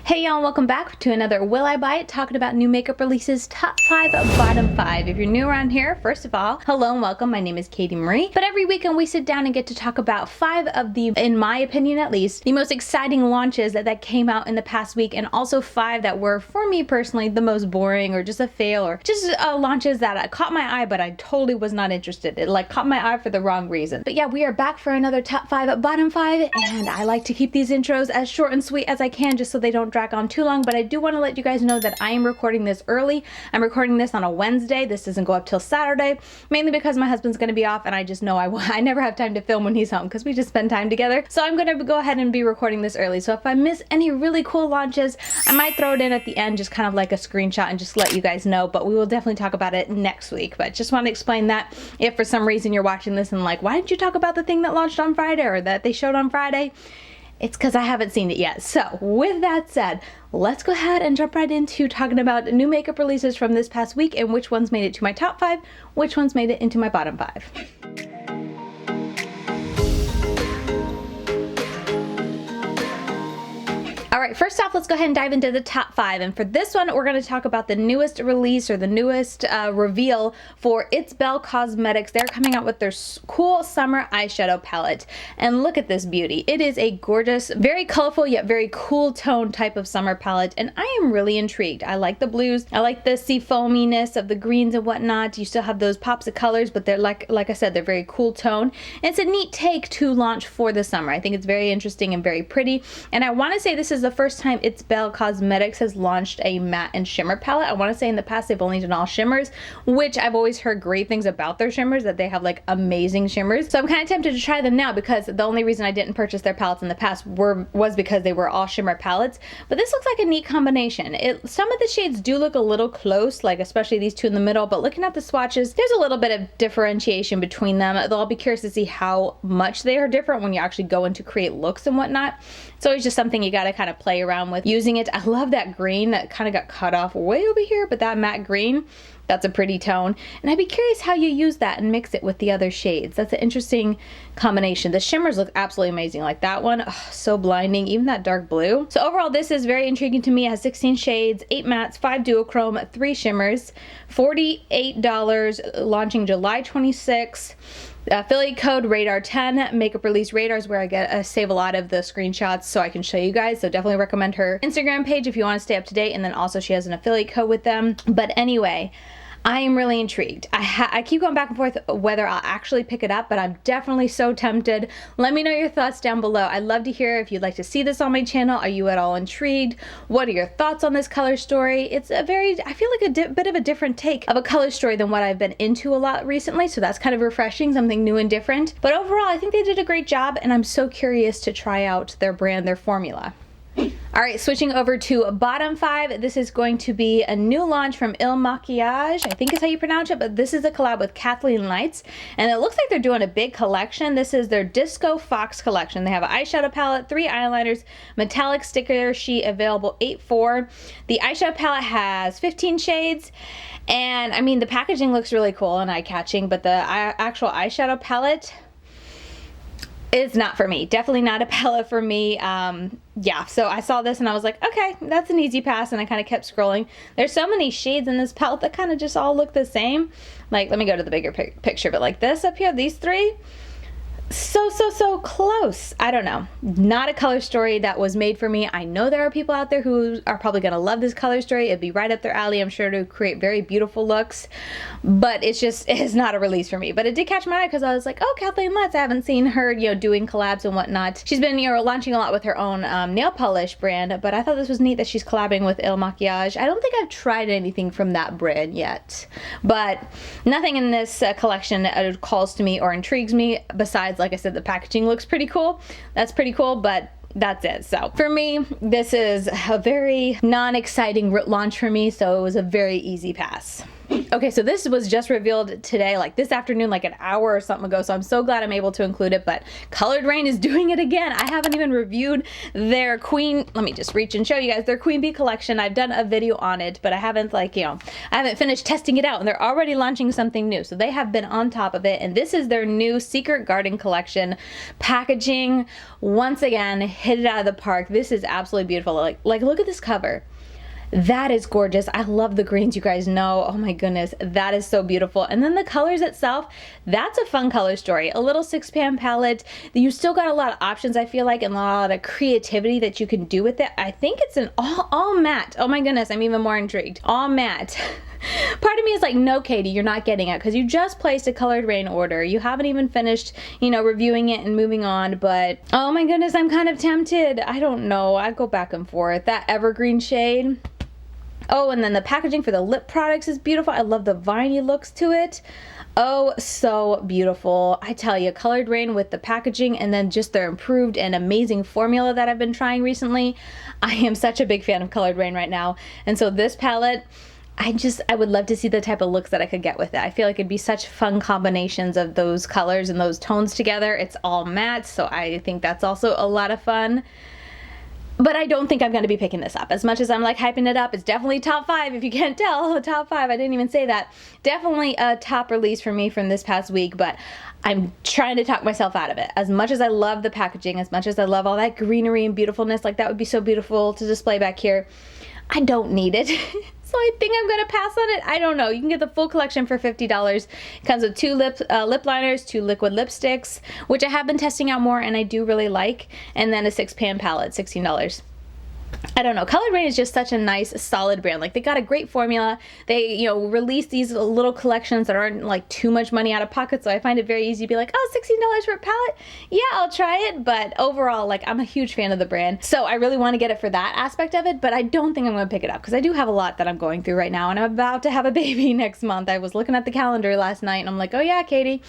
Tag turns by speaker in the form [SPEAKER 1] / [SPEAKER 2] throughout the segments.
[SPEAKER 1] Hey y'all, welcome back to another Will I Buy It, talking about new makeup releases, top 5, bottom 5. If you're new around here, first of all, hello and welcome. My name is Katie Marie. But every weekend we sit down and get to talk about 5 of the, in my opinion at least, the most exciting launches that came out in the past week, and also 5 that were, for me personally, the most boring or just a fail, or just launches that caught my eye but I totally was not interested. It like caught my eye for the wrong reason. But yeah, we are back for another top 5, bottom 5, and I like to keep these intros as short and sweet as I can just so they don't drag on too long. But I do want to let you guys know that I am recording this early. I'm recording this on a Wednesday. This doesn't go up till Saturday, mainly because my husband's going to be off and I just know I never have time to film when he's home because we just spend time together. So I'm going to go ahead and be recording this early. So if I miss any really cool launches, I might throw it in at the end, just kind of like a screenshot and just let you guys know. But we will definitely talk about it next week. But just want to explain that if for some reason you're watching this and like, why didn't you talk about the thing that launched on Friday or that they showed on Friday? It's because I haven't seen it yet. So with that said, let's go ahead and jump right into talking about new makeup releases from this past week and which ones made it to my top 5, which ones made it into my bottom 5. Alright, first off, let's go ahead and dive into the top 5. And for this one, we're going to talk about the newest release or the newest reveal for It's Belle Cosmetics. They're coming out with their cool summer eyeshadow palette. And look at this beauty. It is a gorgeous, very colorful yet very cool tone type of summer palette. And I am really intrigued. I like the blues. I like the sea foaminess of the greens and whatnot. You still have those pops of colors, but they're like I said, they're very cool tone. And it's a neat take to launch for the summer. I think it's very interesting and very pretty. And I want to say this is the first time It's Belle Cosmetics has launched a matte and shimmer palette. I want to say in the past they've only done all shimmers, which I've always heard great things about their shimmers, that they have like amazing shimmers. So I'm kind of tempted to try them now because the only reason I didn't purchase their palettes in the past was because they were all shimmer palettes. But this looks like a neat combination. Some of the shades do look a little close, like especially these two in the middle, but looking at the swatches, there's a little bit of differentiation between them. Though I'll be curious to see how much they are different when you actually go in to create looks and whatnot. It's always just something you got to kind of play around with using it. I love that green that kind of got cut off way over here, but that matte green, that's a pretty tone. And I'd be curious how you use that and mix it with the other shades. That's an interesting combination. The shimmers look absolutely amazing. Like that one, oh, so blinding. Even that dark blue. So overall, this is very intriguing to me. It has 16 shades, 8 mattes, 5 duochrome, 3 shimmers, $48, launching July 26th. Affiliate code RADAR10. Makeup release Radar is where I save a lot of the screenshots so I can show you guys. So definitely recommend her Instagram page if you want to stay up to date. And then also she has an affiliate code with them. But anyway, I am really intrigued. I keep going back and forth whether I'll actually pick it up, but I'm definitely so tempted. Let me know your thoughts down below. I'd love to hear if you'd like to see this on my channel. Are you at all intrigued? What are your thoughts on this color story? It's a very, I feel like a bit of a different take of a color story than what I've been into a lot recently, so that's kind of refreshing, something new and different. But overall, I think they did a great job, and I'm so curious to try out their brand, their formula. Alright, switching over to bottom 5, this is going to be a new launch from ilmakiage, I think is how you pronounce it, but this is a collab with Kathleen Lights, and it looks like they're doing a big collection. This is their Disco Fox collection. They have an eyeshadow palette, 3 eyeliners, metallic sticker sheet available 8.4. The eyeshadow palette has 15 shades, and I mean the packaging looks really cool and eye-catching, but the actual eyeshadow palette, it's not for me. Definitely not a palette for me. Yeah, so I saw this and I was like, okay, that's an easy pass, and I kind of kept scrolling. There's so many shades in this palette that kind of just all look the same. Like, let me go to the bigger picture, but like this up here, these 3, so close. I don't know. Not a color story that was made for me. I know there are people out there who are probably going to love this color story. It'd be right up their alley, I'm sure, to create very beautiful looks, but it's not a release for me. But it did catch my eye because I was like, oh, Kathleen Lights, I haven't seen her, doing collabs and whatnot. She's been, launching a lot with her own nail polish brand, but I thought this was neat that she's collabing with ilmakiage. I don't think I've tried anything from that brand yet, but nothing in this collection calls to me or intrigues me besides, like I said, the packaging looks pretty cool. That's pretty cool, but that's it. So for me, this is a very non-exciting launch for me, so it was a very easy pass. Okay, so this was just revealed today, like this afternoon, like an hour or something ago, so I'm so glad I'm able to include it, but Colored Raine is doing it again. I haven't even reviewed their Queen, let me just reach and show you guys, their Queen Bee collection. I've done a video on it, but I haven't, like, you know, I haven't finished testing it out, and they're already launching something new, so they have been on top of it, and this is their new Secret Garden collection. Packaging, once again, hit it out of the park. This is absolutely beautiful. Like look at this cover. That is gorgeous. I love the greens, you guys know. Oh my goodness, that is so beautiful. And then the colors itself, that's a fun color story. A little 6-pan palette. You still got a lot of options, I feel like, and a lot of creativity that you can do with it. I think it's an all matte. Oh my goodness, I'm even more intrigued. All matte. Part of me is like, no, Katie, you're not getting it because you just placed a Colored Raine order. You haven't even finished, you know, reviewing it and moving on, but oh my goodness, I'm kind of tempted. I don't know. I go back and forth. That evergreen shade. Oh, and then the packaging for the lip products is beautiful. I love the viney looks to it. Oh, so beautiful. I tell you, Colored Raine with the packaging and then just their improved and amazing formula that I've been trying recently. I am such a big fan of Colored Raine right now. And so this palette, I would love to see the type of looks that I could get with it. I feel like it'd be such fun combinations of those colors and those tones together. It's all matte, so I think that's also a lot of fun. But I don't think I'm going to be picking this up. As much as I'm like hyping it up, it's definitely top 5 if you can't tell. Top 5, I didn't even say that. Definitely a top release for me from this past week, but I'm trying to talk myself out of it. As much as I love the packaging, as much as I love all that greenery and beautifulness, like that would be so beautiful to display back here, I don't need it. So I think I'm gonna pass on it. I don't know. You can get the full collection for $50. It comes with 2 lip liners, 2 liquid lipsticks, which I have been testing out more and I do really like, and then a 6-pan palette, $16. I don't know. Colored Raine is just such a nice, solid brand. Like, they got a great formula. They, you know, release these little collections that aren't like too much money out of pocket. So I find it very easy to be like, oh, $16 for a palette? Yeah, I'll try it. But overall, like, I'm a huge fan of the brand. So I really want to get it for that aspect of it. But I don't think I'm going to pick it up because I do have a lot that I'm going through right now. And I'm about to have a baby next month. I was looking at the calendar last night and I'm like, oh yeah, Katie,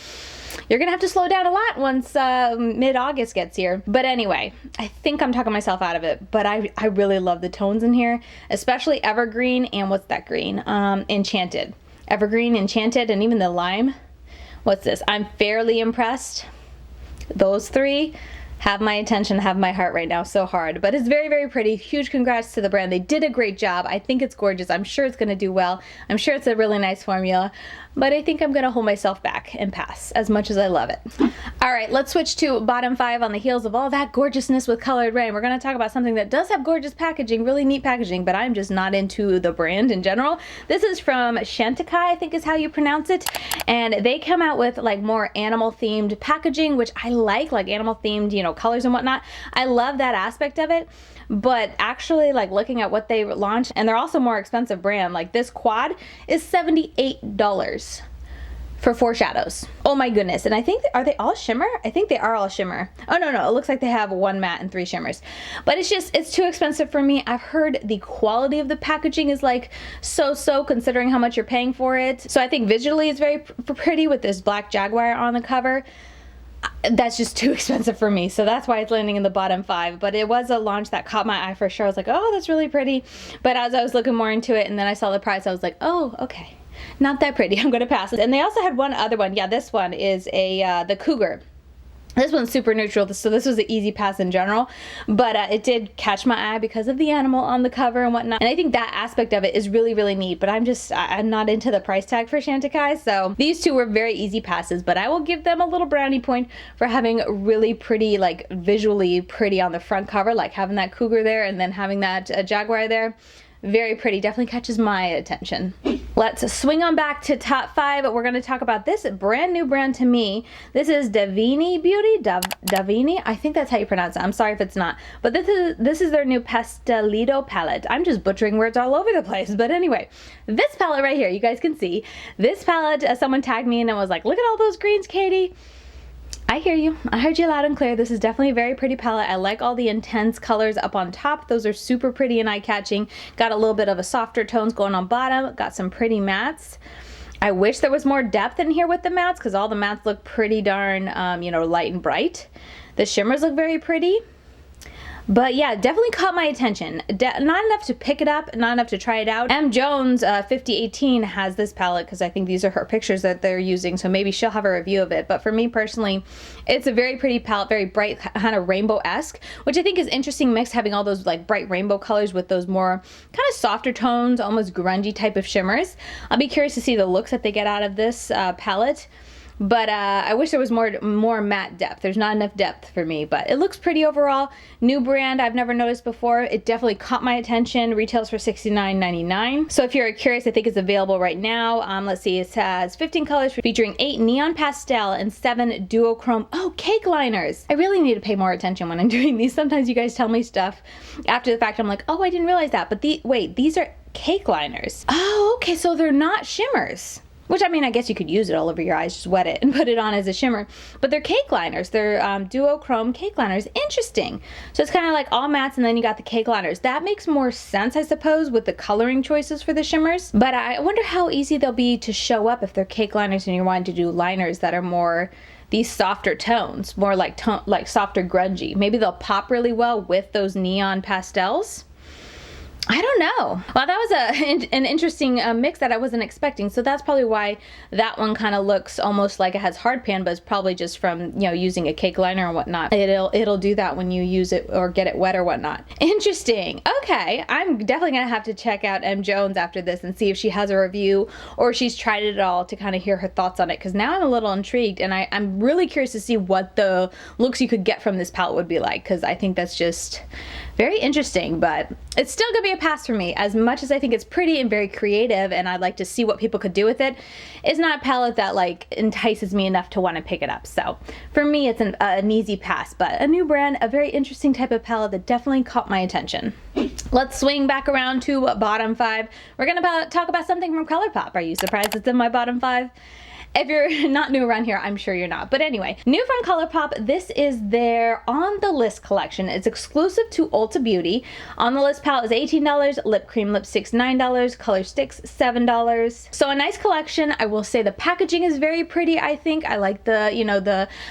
[SPEAKER 1] you're gonna have to slow down a lot once mid-August gets here. But anyway, I think I'm talking myself out of it, but I really love the tones in here, especially Evergreen and what's that green? Enchanted. Evergreen, Enchanted, and even the lime. What's this? I'm fairly impressed. Those 3 have my attention, have my heart right now so hard. But it's very, very pretty. Huge congrats to the brand. They did a great job. I think it's gorgeous. I'm sure it's gonna do well. I'm sure it's a really nice formula. But I think I'm gonna hold myself back and pass as much as I love it. All right, let's switch to bottom 5 on the heels of all that gorgeousness with Colored Raine. We're gonna talk about something that does have gorgeous packaging, really neat packaging, but I'm just not into the brand in general. This is from Chantecaille, I think is how you pronounce it. And they come out with like more animal themed packaging, which I like animal themed, you know, colors and whatnot. I love that aspect of it. But actually, like, looking at what they launched, and they're also more expensive brand, like this quad is $78 for 4 shadows. Oh my goodness. And I think, are they all shimmer? I think they are all shimmer. Oh no, it looks like they have 1 matte and 3 shimmers. But it's too expensive for me. I've heard the quality of the packaging is like so considering how much you're paying for it. So I think visually it's very pretty with this black Jaguar on the cover. That's just too expensive for me, so that's why it's landing in the bottom 5. But it was a launch that caught my eye for sure. I was like, oh, that's really pretty. But as I was looking more into it and then I saw the price, I was like, oh, okay, not that pretty. I'm gonna pass it. And they also had one other one. Yeah, this one is the Cougar. This one's super neutral, so this was an easy pass in general, but it did catch my eye because of the animal on the cover and whatnot. And I think that aspect of it is really, really neat, but I'm not into the price tag for Chantecaille, so these 2 were very easy passes, but I will give them a little brownie point for having really pretty, like visually pretty on the front cover, like having that Cougar there and then having that Jaguar there. Very pretty, definitely catches my attention. Let's swing on back to top 5. We're gonna talk about this brand new brand to me. This is Davini Beauty, Davini, I think that's how you pronounce it. I'm sorry if it's not. But this is their new Pastelito palette. I'm just butchering words all over the place, but anyway. This palette right here, you guys can see. This palette, someone tagged me and it was like, look at all those greens, Katie. I hear you. I heard you loud and clear. This is definitely a very pretty palette. I like all the intense colors up on top. Those are super pretty and eye-catching. Got a little bit of a softer tones going on bottom. Got some pretty mattes. I wish there was more depth in here with the mattes because all the mattes look pretty darn, you know, light and bright. The shimmers look very pretty. But yeah, definitely caught my attention. Not enough to pick it up, not enough to try it out. M. Jones 5018 has this palette because I think these are her pictures that they're using, so maybe she'll have a review of it. But for me personally, it's a very pretty palette, very bright, kind of rainbow-esque, which I think is interesting mix, having all those like bright rainbow colors with those more kind of softer tones, almost grungy type of shimmers. I'll be curious to see the looks that they get out of this palette. But I wish there was more matte depth. There's not enough depth for me, but it looks pretty overall. New brand I've never noticed before. It definitely caught my attention. Retails for $69.99. So if you're curious, I think it's available right now. Let's see, it has 15 colors featuring 8 neon pastel and 7 duochrome. Oh, cake liners. I really need to pay more attention when I'm doing these. Sometimes you guys tell me stuff after the fact. I'm like, oh, I didn't realize that. But wait, these are cake liners. Oh, okay, so they're not shimmers. Which, I mean, I guess you could use it all over your eyes, just wet it and put it on as a shimmer. But they're cake liners. They're duochrome cake liners. Interesting. So it's kind of like all mattes and then you got the cake liners. That makes more sense, I suppose, with the coloring choices for the shimmers. But I wonder how easy they'll be to show up if they're cake liners and you're wanting to do liners that are more these softer tones, more like softer grungy. Maybe they'll pop really well with those neon pastels. I don't know. Well, that was an interesting mix that I wasn't expecting. So that's probably why that one kind of looks almost like it has hard pan, but it's probably just from, you know, using a cake liner or whatnot. It'll do that when you use it or get it wet or whatnot. Interesting. Okay, I'm definitely gonna have to check out M. Jones after this and see if she has a review or she's tried it at all to kind of hear her thoughts on it. Because now I'm a little intrigued and I'm really curious to see what the looks you could get from this palette would be like. Because I think that's just very interesting, but it's still gonna be a pass for me. As much as I think it's pretty and very creative and I'd like to see what people could do with it, it's not a palette that like entices me enough to want to pick it up. So for me, it's an easy pass, but a new brand, a very interesting type of palette that definitely caught my attention. Let's swing back around to bottom 5. We're gonna talk about something from Colourpop. Are you surprised it's in my bottom 5? If you're not new around here, I'm sure you're not. But anyway, new from Colourpop, this is their On the List collection. It's exclusive to Ulta Beauty. On the List palette is $18, lip cream lipsticks $9, color sticks $7. So a nice collection. I will say the packaging is very pretty, I think. I like the, you know,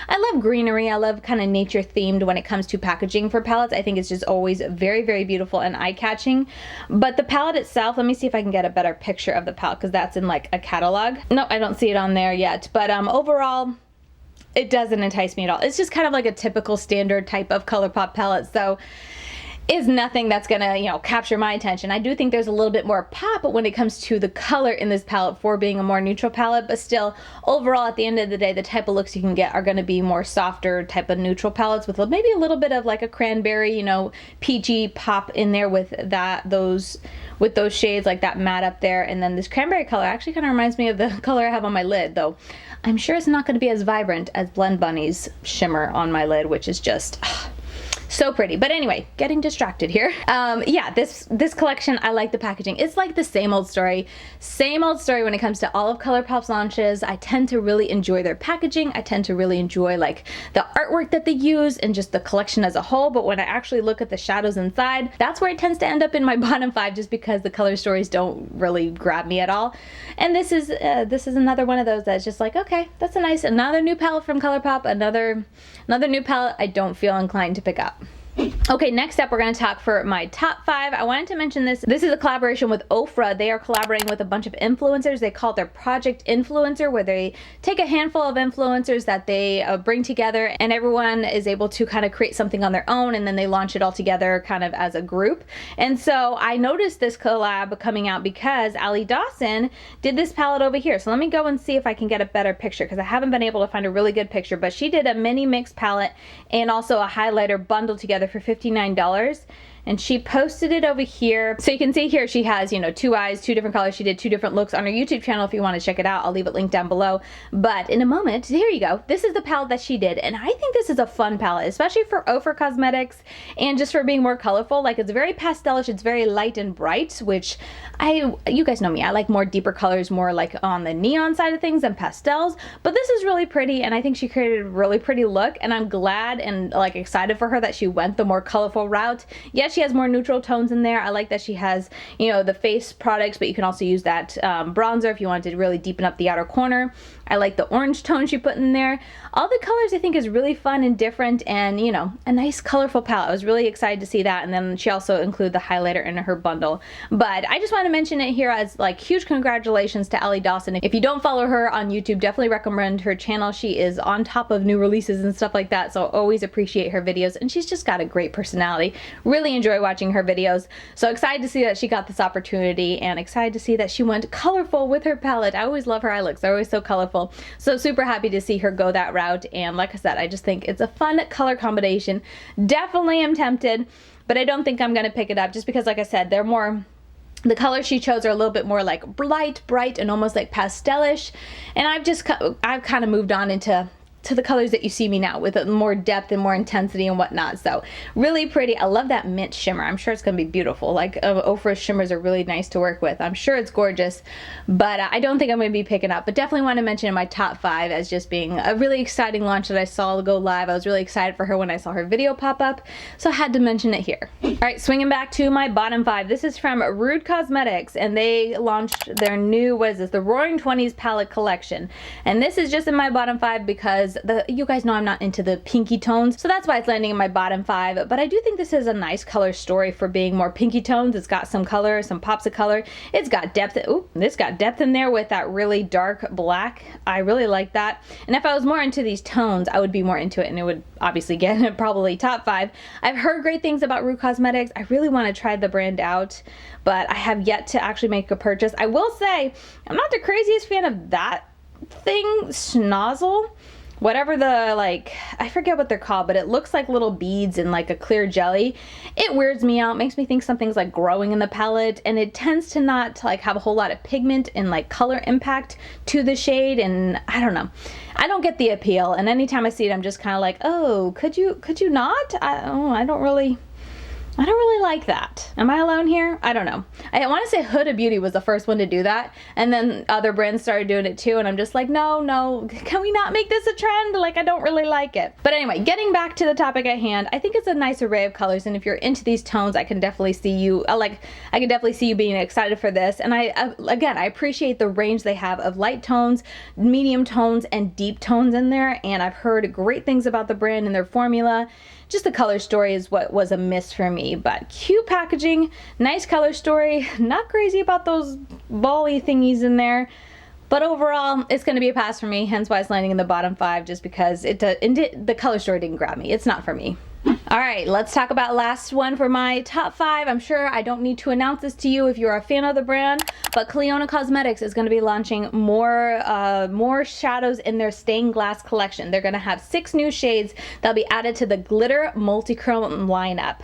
[SPEAKER 1] I love greenery. I love kind of nature themed when it comes to packaging for palettes. I think it's just always very, very beautiful and eye-catching. But the palette itself, let me see if I can get a better picture of the palette because that's in like a catalog. No, I don't see it on there yet, but overall it doesn't entice me at all. It's just kind of like a typical standard type of Colourpop palette, so is nothing that's gonna, you know, capture my attention. I do think there's a little bit more pop when it comes to the color in this palette for being a more neutral palette, but still overall at the end of the day the type of looks you can get are going to be more softer type of neutral palettes with maybe a little bit of like a cranberry, you know, peachy pop in there with those shades, like that matte up there. And then this cranberry color actually kind of reminds me of the color I have on my lid, though I'm sure it's not going to be as vibrant as Blend Bunny's shimmer on my lid, which is just so pretty. But anyway, getting distracted here. Yeah, this collection, I like the packaging. It's like the same old story when it comes to all of Colourpop's launches. I tend to really enjoy their packaging. I tend to really enjoy like the artwork that they use and just the collection as a whole. But when I actually look at the shadows inside, that's where it tends to end up in my bottom 5, just because the color stories don't really grab me at all. And this is another one of those that's just like, okay, that's another new palette from Colourpop, another new palette I don't feel inclined to pick up. Okay, next up we're going to talk for my top 5. I wanted to mention this. This is a collaboration with OFRA. They are collaborating with a bunch of influencers. They call it their Project Influencer, where they take a handful of influencers that they bring together, and everyone is able to kind of create something on their own, and then they launch it all together kind of as a group. And so I noticed this collab coming out because Allie Dawson did this palette over here. So let me go and see if I can get a better picture, because I haven't been able to find a really good picture, but she did a mini mix palette and also a highlighter bundled together for $59, and she posted it over here. So you can see here she has, you know, 2 eyes, 2 different colors. She did 2 different looks on her YouTube channel if you want to check it out. I'll leave it linked down below. But in a moment, here you go. This is the palette that she did, and I think this is a fun palette, especially for OFRA Cosmetics and just for being more colorful. Like, it's very pastelish, it's very light and bright, which you guys know me, I like more deeper colors, more like on the neon side of things than pastels. But this is really pretty, and I think she created a really pretty look, and I'm glad and like excited for her that she went the more colorful route. Yes, she has more neutral tones in there. I like that she has, you know, the face products, but you can also use that bronzer if you wanted to really deepen up the outer corner. I like the orange tone she put in there. All the colors I think is really fun and different, and you know, a nice colorful palette. I was really excited to see that. And then she also included the highlighter in her bundle. But I just want to mention it here as like huge congratulations to Allie Dawson. If you don't follow her on YouTube, definitely recommend her channel. She is on top of new releases and stuff like that, so always appreciate her videos, and she's just got a great personality. Really enjoy watching her videos. So excited to see that she got this opportunity, and excited to see that she went colorful with her palette. I always love her eye looks. They're always so colorful. So super happy to see her go that route, and like I said, I just think it's a fun color combination. Definitely am tempted, but I don't think I'm gonna pick it up just because, like I said, they're more, the colors she chose are a little bit more like light, bright, and almost like pastelish, and I've kind of moved on into the colors that you see me now with more depth and more intensity and whatnot. So really pretty. I love that mint shimmer. I'm sure it's gonna be beautiful. Like OFRA shimmers are really nice to work with. I'm sure it's gorgeous, but I don't think I'm gonna be picking up, but definitely want to mention in my top 5 as just being a really exciting launch that I saw go live. I was really excited for her when I saw her video pop up, so I had to mention it here. All right, swinging back to my bottom 5. This is from Rude Cosmetics, and they launched their new, what is this, the Roaring 20s palette collection, and this is just in my bottom 5 because you guys know I'm not into the pinky tones, so that's why it's landing in my bottom 5. But I do think this is a nice color story for being more pinky tones. It's got some color, some pops of color. It's got depth. Ooh, it's got depth in there with that really dark black. I really like that. And if I was more into these tones, I would be more into it, and it would obviously get probably top 5. I've heard great things about Rude Cosmetics. I really want to try the brand out, but I have yet to actually make a purchase. I will say I'm not the craziest fan of that thing, Schnozzle. Whatever the, like, I forget what they're called, but it looks like little beads in like a clear jelly. It weirds me out, makes me think something's like growing in the palette, and it tends to not like have a whole lot of pigment and like color impact to the shade, and I don't know. I don't get the appeal, and anytime I see it, I'm just kind of like, oh, could you not? I don't really like that. Am I alone here? I don't know. I want to say Huda Beauty was the first one to do that, and then other brands started doing it too, and I'm just like, no, can we not make this a trend? Like, I don't really like it. But anyway, getting back to the topic at hand, I think it's a nice array of colors, and if you're into these tones, I can definitely see you, I can definitely see you being excited for this. And again, I appreciate the range they have of light tones, medium tones, and deep tones in there, and I've heard great things about the brand and their formula. Just the color story is what was a miss for me, but cute packaging, nice color story, not crazy about those ball-y thingies in there, but overall it's going to be a pass for me, hence why it's landing in the bottom 5, just because the color story didn't grab me. It's not for me. All right, let's talk about last one for my top 5. I'm sure I don't need to announce this to you if you're a fan of the brand, but Clionadh Cosmetics is going to be launching more shadows in their stained glass collection. They're going to have 6 new shades that'll be added to the glitter multi-chrome lineup.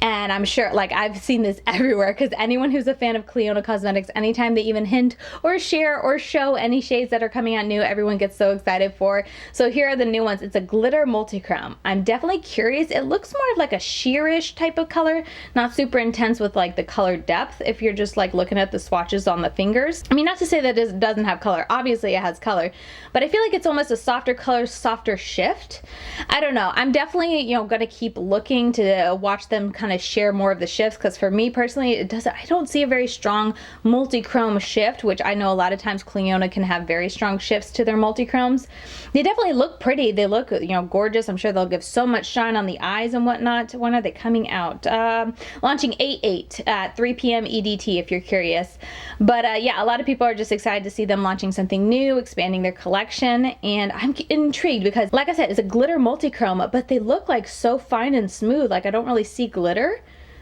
[SPEAKER 1] And I'm sure, like, I've seen this everywhere, because anyone who's a fan of Clionadh Cosmetics, anytime they even hint or share or show any shades that are coming out new, everyone gets so excited for. So here are the new ones. It's a glitter multi-chrome. I'm definitely curious. It looks more of like a sheerish type of color, not super intense with like the color depth if you're just like looking at the swatches on the fingers. I mean, not to say that it doesn't have color. Obviously it has color, but I feel like it's almost a softer color, softer shift. I don't know. I'm definitely, you know, gonna keep looking to watch them kind of share more of the shifts, because for me personally, I don't see a very strong multi-chrome shift, which I know a lot of times Clionadh can have very strong shifts to their multi-chromes. They definitely look pretty. They look, you know, gorgeous. I'm sure they'll give so much shine on the eyes and whatnot. When are they coming out? Launching 8/8 at 3 p.m. EDT if you're curious. But yeah, a lot of people are just excited to see them launching something new, expanding their collection, and I'm intrigued because, like I said, it's a glitter multi-chrome, but they look like so fine and smooth. Like, I don't really see glitter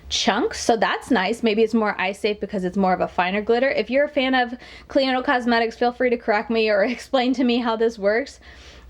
[SPEAKER 1] chunks, so that's nice. Maybe it's more eye safe because it's more of a finer glitter. If you're a fan of Clionadh Cosmetics, feel free to correct me or explain to me how this works.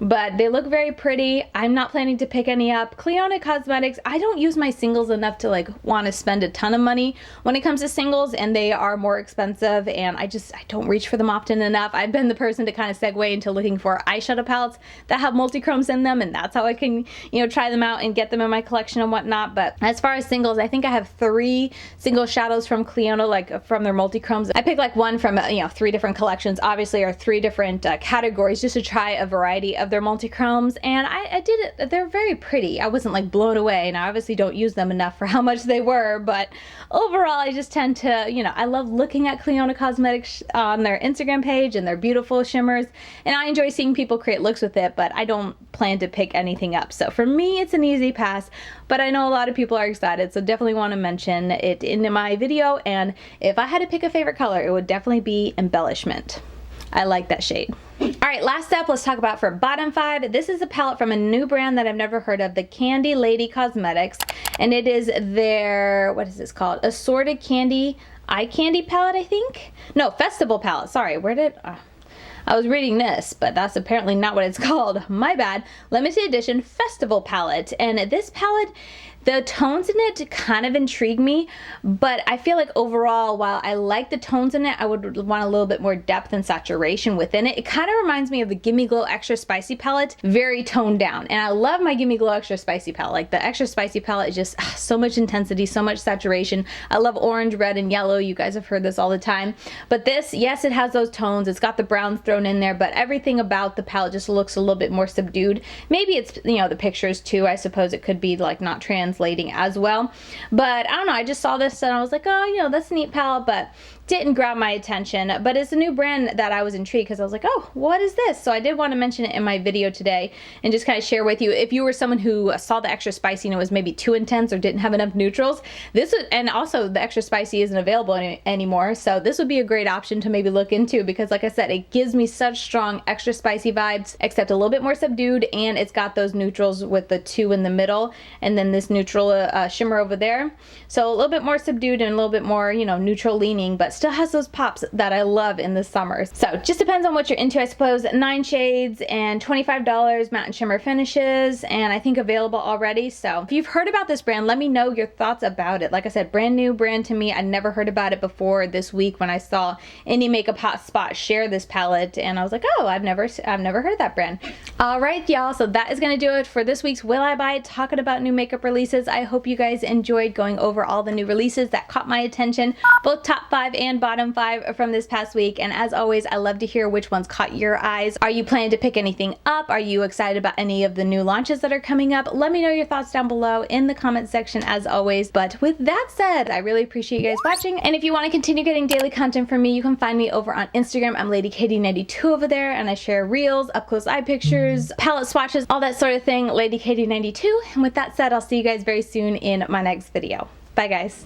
[SPEAKER 1] But they look very pretty. I'm not planning to pick any up. Clionadh Cosmetics, I don't use my singles enough to like want to spend a ton of money when it comes to singles, and they are more expensive, and I don't reach for them often enough. I've been the person to kind of segue into looking for eyeshadow palettes that have multi-chromes in them, and that's how I can, you know, try them out and get them in my collection and whatnot. But as far as singles, I think I have 3 single shadows from Clionadh, like from their multi-chromes. I picked like one from, you know, 3 different collections, obviously, or 3 different categories, just to try a variety of their multi-chromes, and I did it. They're very pretty. I wasn't like blown away, and I obviously don't use them enough for how much they were, but overall I just tend to, you know, I love looking at Clionadh Cosmetics on their Instagram page and their beautiful shimmers, and I enjoy seeing people create looks with it, but I don't plan to pick anything up. So for me, it's an easy pass, but I know a lot of people are excited, so definitely want to mention it in my video. And if I had to pick a favorite color, it would definitely be Embellishment. I like that shade. All right, last up, let's talk about for bottom 5. This is a palette from a new brand that I've never heard of, the Candy Lady Cosmetics, and it is their, what is this called? Assorted Candy Eye Candy palette, I think? No, Festival palette. Sorry, where did... I was reading this, but that's apparently not what it's called. My bad. Limited edition Festival palette. And this palette, the tones in it kind of intrigue me, but I feel like overall, while I like the tones in it, I would want a little bit more depth and saturation within it. It kind of reminds me of the Gimme Glow Extra Spicy palette, very toned down. And I love my Gimme Glow Extra Spicy palette. Like the Extra Spicy palette is just so much intensity, so much saturation. I love orange, red, and yellow. You guys have heard this all the time. But this, yes, it has those tones. It's got the browns thrown in there, but everything about the palette just looks a little bit more subdued. Maybe it's, you know, the pictures too. I suppose it could be like not translating as well, but I don't know, I just saw this and I was like, oh, you know, that's a neat palette, but didn't grab my attention. But it's a new brand that I was intrigued because I was like, oh, what is this? So I did want to mention it in my video today and just kind of share with you, if you were someone who saw the Extra Spicy and it was maybe too intense or didn't have enough neutrals, this would, and also the Extra Spicy isn't available anymore, so this would be a great option to maybe look into, because like I said, it gives me such strong Extra Spicy vibes, except a little bit more subdued, and it's got those neutrals with the 2 in the middle and then this neutral shimmer over there, so a little bit more subdued and a little bit more, you know, neutral leaning, but still has those pops that I love in the summer. So just depends on what you're into, I suppose. 9 shades and $25 matte and shimmer finishes, and I think available already. So if you've heard about this brand, let me know your thoughts about it. Like I said, brand new brand to me. I never heard about it before this week when I saw Indie Makeup Hotspot share this palette, and I was like, oh, I've never heard of that brand. All right, y'all, so that is gonna do it for this week's Will I Buy It, talking about new makeup releases. I hope you guys enjoyed going over all the new releases that caught my attention, both top 5 and bottom 5 from this past week. And as always, I love to hear which ones caught your eyes. Are you planning to pick anything up? Are you excited about any of the new launches that are coming up? Let me know your thoughts down below in the comment section as always. But with that said, I really appreciate you guys watching, and if you want to continue getting daily content from me, you can find me over on Instagram. I'm LadyKatie92 over there, and I share reels, up close eye pictures, palette swatches, all that sort of thing. LadyKatie92. And with that said, I'll see you guys very soon in my next video. Bye guys.